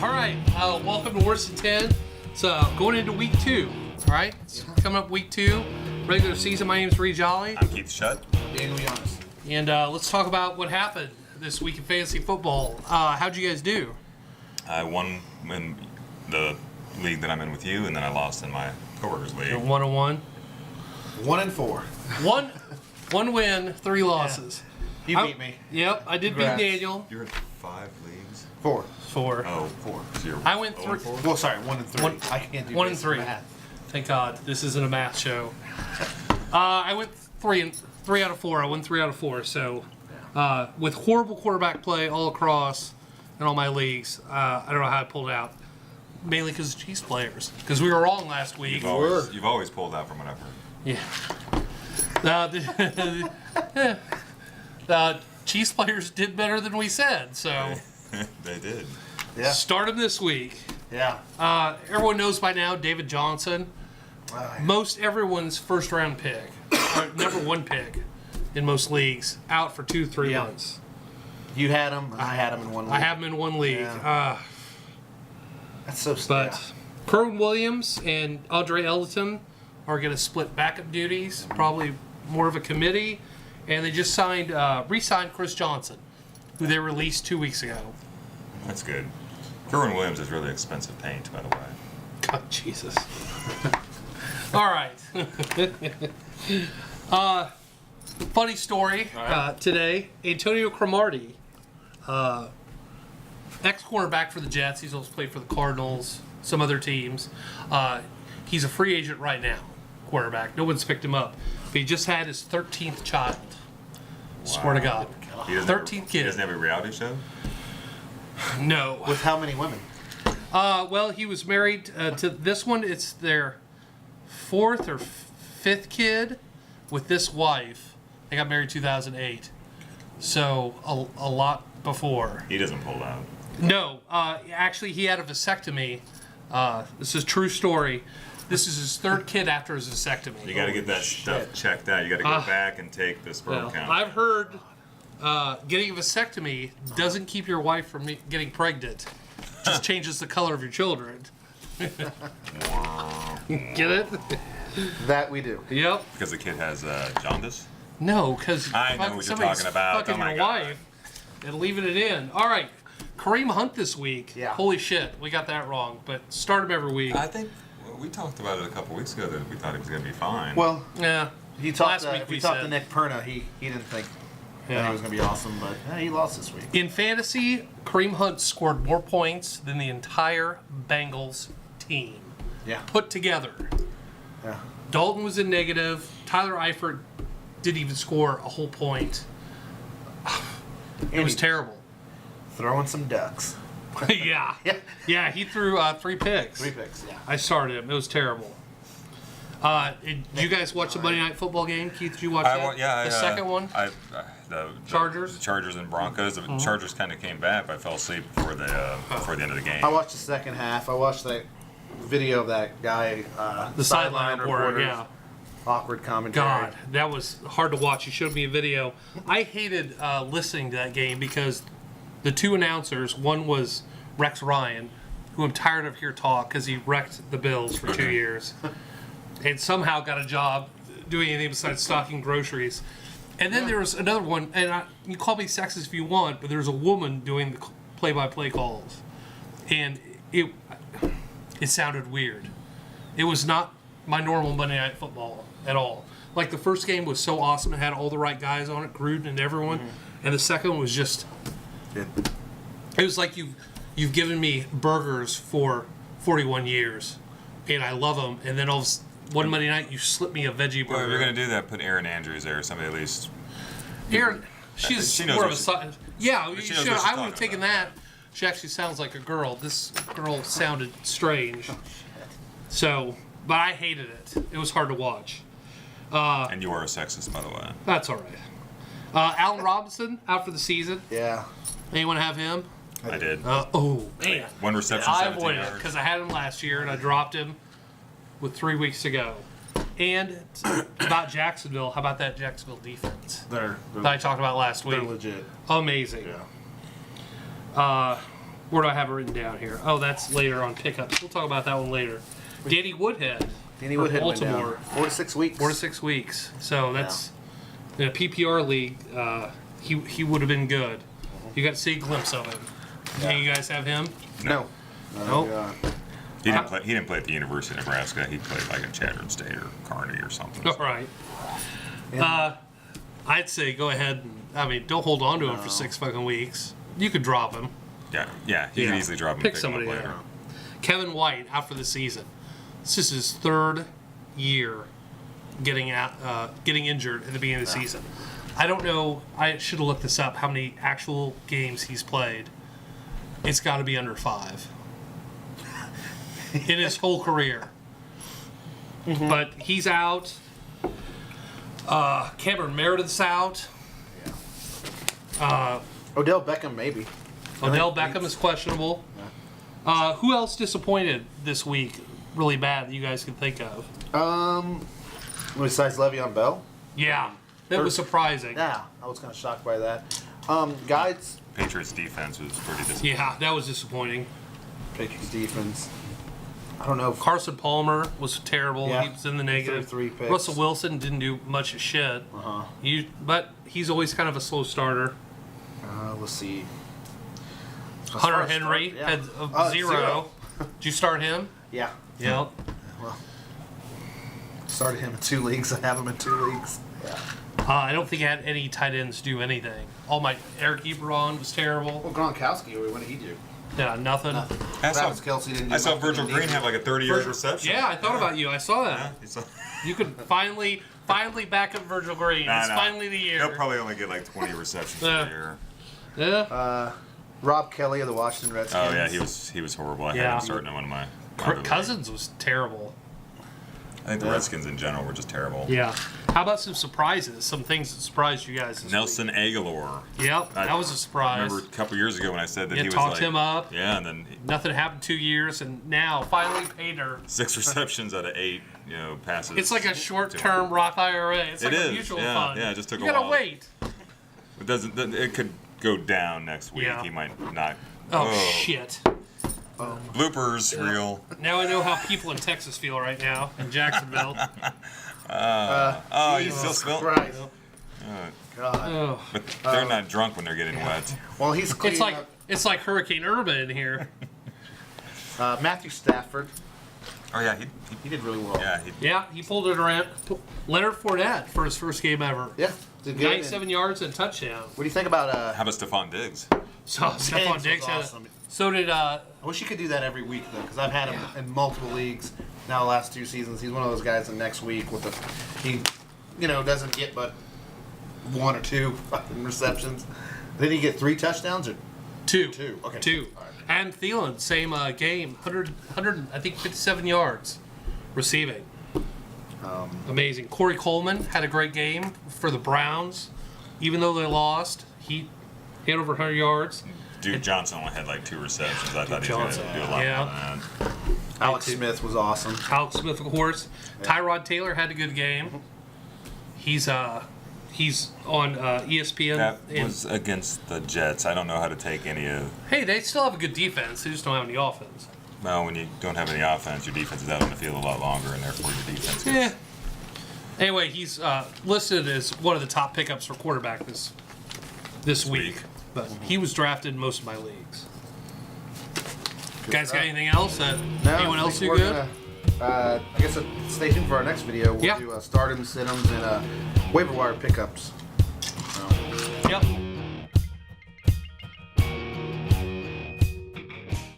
All right, welcome to Worse Than 10. So going into week 2, all right? It's coming up week 2, regular season. My name's Ree Jolly. I'm Keith Shutt. Daniel Giannis. And let's talk about what happened this week in fantasy football. How'd you guys do? I won in the league that I'm in with you, and then I lost in my coworkers league. 1-1. 1-4. One win, 3 losses. You beat me. Yep, I did Congrats. beat Daniel. You're in 5 leagues? 4. 4. Oh, 4. So you're I went 0 and 3. 4? Well, sorry, 1 and 3. I can't do 1 and basic 3. math. Thank God, this isn't a math show. I went 3 out of 4. I won 3 out of 4. So, with horrible quarterback play all across in all my leagues, I don't know how I pulled out. Mainly because of Chiefs players. Because we were wrong last week. You've always pulled out from whatever. Yeah. The Chiefs players did better than we said. So, They did. Yeah. start them this week. Yeah. Everyone knows by now David Johnson. Most everyone's first round pick, number 1 pick in most leagues, out for 2-3 Yeah. months. You had him. I had him in one league. I have him in 1 league. Yeah. That's so sad. But Kerwin Williams and Audrey Elton are going to split backup duties, probably more of a committee. And they just re-signed Chris Johnson, who they released 2 weeks ago. That's good. Kerwin Williams is really expensive paint, by the way. God, Jesus. All right. Funny story today. Antonio Cromartie, ex-cornerback for the Jets. He's also played for the Cardinals, some other teams. He's a free agent right now, quarterback. No one's picked him up. But he just had his 13th child. Swear to God. He doesn't 13th He kid. doesn't have a reality show? No. With how many women? Well, he was married to this one. It's their 4th or 5th kid with this wife. They got married 2008. So a lot before. He doesn't pull out. No, actually, he had a vasectomy. This is a true story. This is his 3rd kid after his vasectomy. You got to get that stuff checked out. You got to go back and take the sperm Well, count. I've heard getting a vasectomy doesn't keep your wife from getting pregnant. Just changes the color of your children. Get it? That we do. Yep. Because the kid has jaundice? No, because I know what you're talking about. fucking Oh my your God. wife and leaving it in. All right, Kareem Hunt this week. Yeah. Holy shit, we got that wrong. But start him every week. I think we talked about it a couple weeks ago that we thought he was going to be fine. Well, Yeah. he talked Last to, week if we we talked to said- Nick Perna. He didn't think that he was going to be awesome, but he lost this week. In fantasy, Kareem Hunt scored more points than the entire Bengals team Yeah. put together. Yeah. Dalton was in negative. Tyler Eifert didn't even score a whole point. It was terrible. Throwing some ducks. Yeah. Yeah. Yeah, he threw 3 picks. 3 picks, yeah. I started him. It was terrible. Did you guys watch the Monday Night Football game? Keith, did you watch that? The second one? The Chargers? The Chargers and Broncos. The Chargers kind of came back, but I fell asleep before the end of the game. I watched the second half. I watched that video of that guy, The sideline reporter, yeah. Awkward commentary. God, that was hard to watch. You showed me a video. I hated listening to that game because the 2 announcers, one was Rex Ryan, who I'm tired of hearing talk because he wrecked the Bills for 2 years and somehow got a job doing anything besides stocking groceries. And then there was another one, and you call me sexist if you want, but there's a woman doing the play-by-play calls. And it sounded weird. It was not my normal Monday Night Football at all. Like, the first game was so awesome. It had all the right guys on it, Gruden and everyone. And the second one was just... It was like you've given me burgers for 41 years, and I love them. And then one Monday night, you slip me a veggie burger. Well, if you're going to do that, put Erin Andrews there, or somebody at least. Erin, she's she knows more what of a she- side. Yeah, she you knows should. what she's I would have talking taken about. that. She actually sounds like a girl. This girl sounded strange. So, but I hated it. It was hard to watch. And you are a sexist, by the way. That's all right. Allen Robinson out for the season. Yeah. Anyone have him? I did. Oh man, 1 reception, I 17 avoided it yards. because I had him last year and I dropped him with 3 weeks to go. And about Jacksonville, how about that Jacksonville defense They're that I talked about last they're week? legit. Amazing. Yeah. Where do I have it written down here? Oh, that's later on pickups. We'll talk about that one later. Danny Woodhead. Danny for Woodhead went Baltimore. down. 4 to 6 weeks. 4 to 6 weeks. So that's in a PPR league. He would have been good. You got to see a glimpse of him. Yeah. You guys have him? No. Nope. He didn't play at the University of Nebraska. He played like in Chatham State or Kearney or something. All right. I'd say go ahead. Don't hold on to him for 6 fucking weeks. You could drop him. Yeah. He could easily drop him. Pick and pick somebody him up there. later. Kevin White out for the season. This is his 3rd year getting injured at the beginning of the season. I don't know. I should have looked this up. How many actual games he's played? It's got to be under 5 in his whole career. But he's out. Cameron Meredith's out. Odell Beckham, maybe. Odell Beckham is questionable. Who else disappointed this week really bad that you guys can think of? Besides Le'Veon Bell? Yeah, that was surprising. Yeah, I was kind of shocked by that. Guides, Patriots defense was pretty disappointing. Yeah, that was disappointing. Patriots defense. I don't know. Carson Palmer was terrible. Yeah. He was in the negative. 3 picks. Russell Wilson didn't do much of shit. But he's always kind of a slow starter. Let's see. Hunter Henry had a 0. Did you start him? Yeah. Yep. Well, started him in 2 leagues. I have him in 2 leagues. Yeah. I don't think I had any tight ends do anything. Eric Ebron was terrible. Well, Gronkowski, what did he do? Yeah, nothing. I saw, Travis Kelce didn't do I saw much, Virgil didn't he? Green have like a 30-yard reception. Yeah, I thought about you. I saw Yeah, that. he saw- You could finally back up Virgil Green. Nah, It's nah. finally the year. He'll probably only get like 20 receptions Yeah. a year. Yeah. Rob Kelly of the Washington Redskins. Oh yeah, he was horrible. I had Yeah. him starting in one of my. Kirk Cousins was terrible. I think the Redskins in general were just terrible. Yeah. How about some surprises? Some things that surprised you guys this Nelson Aguilar. week? Yep, that was a surprise. Remember a couple years ago when I said that You he was talked like, him up. Yeah, and then Nothing happened 2 years, and now finally paid her. 6 receptions out of 8, passes. It's like a short-term Roth IRA. It's like It a is, mutual yeah, fund. yeah, it just took you a gotta while. wait. It doesn't. It could go down next week. Yeah. He might not. Oh shit. Bloopers, real. Now I know how people in Texas feel right now in Jacksonville. Oh, you still smell. Christ. Uh, God. Oh. but they're not drunk when they're getting wet. Well, he's cleaning It's like Hurricane Irma in here. up. Matthew Stafford. Oh yeah, He did really well. Yeah, he pulled it around. Leonard Fournette for his first game ever. Yeah. Did good. 97 yards and a touchdown. What do you think about How about Stephon Diggs? So Stephon Diggs was had awesome. So did I wish you could do that every week though, because I've had him in multiple leagues now. The last 2 seasons, he's one of those guys. The next week with he, doesn't get but 1 or 2 fucking receptions. Did he get 3 touchdowns or 2. 2? Okay, 2. All right. And Thielen, same game, 100, I think 57 yards receiving. Amazing. Corey Coleman had a great game for the Browns, even though they lost. He had over 100 yards. Duke Johnson only had like 2 receptions. I thought he was Johnson, going to do a lot yeah. more than that. Alex Smith was awesome. Alex Smith, of course. Tyrod Taylor had a good game. He's on ESPN. That and- was against the Jets. I don't know how to take any of. Hey, they still have a good defense. They just don't have any offense. Well, when you don't have any offense, your defense is out on the field a lot longer, and therefore your defense gets. Yeah. Anyway, he's listed as one of the top pickups for quarterback this week. But he was drafted in most of my leagues. Guys, got anything else? Anyone else do good? I guess stay tuned for our next video. We'll Yeah. do stardom, sit-ems, and waiver wire pickups. So. Yep.